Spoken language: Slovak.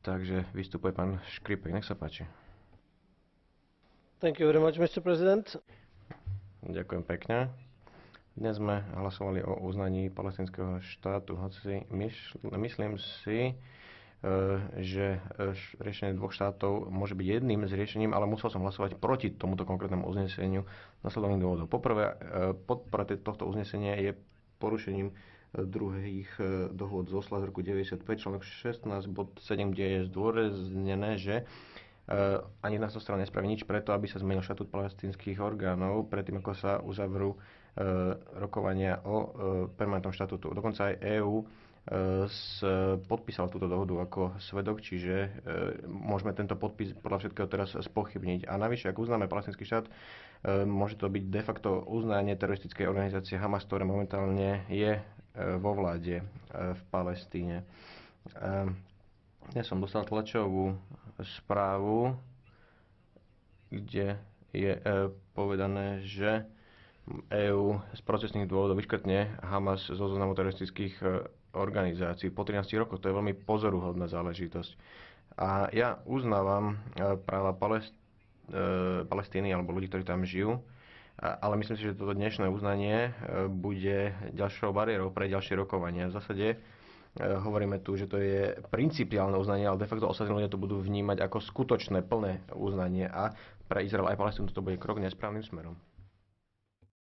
Takže vystupuje pán Škripek, nech sa páči. Thank you very much, Mr. President. Ďakujem pekne. Dnes sme hlasovali o uznaní palestinského štátu, hoci myslím si, že riešenie dvoch štátov môže byť jedným z riešením, ale musel som hlasovať proti tomuto konkrétnemu uzneseniu nasledovných dôvodov. Poprvé, podpora tohto uznesenia je porušením druhých dohôd z Osla z roku 95, článok 16, bod 7, kde je zdôraznené, že ani jedna strana nespraví nič preto, aby sa zmenil štatút palestinských orgánov predtým, ako sa uzavrú rokovania o permanentnom štatútu. Dokonca aj EÚ podpísal túto dohodu ako svedok, čiže môžeme tento podpis podľa všetkého teraz spochybniť. A navyše, ak uznáme palestinský štát, môže to byť de facto uznanie teroristickej organizácie Hamas, ktoré momentálne je vo vláde v Palestíne. Dnes som dostal tlačovú správu, kde je povedané, že EÚ z procesných dôvodov vyškrtne Hamas zo zoznamu teroristických organizácií. Po 13 rokoch to je veľmi pozoruhodná záležitosť. A ja uznávam práva Palestíny alebo ľudí, ktorí tam žijú, ale myslím si, že toto dnešné uznanie bude ďalšou bariérou pre ďalšie rokovania. V zásade hovoríme tu, že to je principiálne uznanie, ale de facto ostatní ľudia to budú vnímať ako skutočné, plné uznanie a pre Izrael aj Palestínu to bude krok nesprávnym smerom.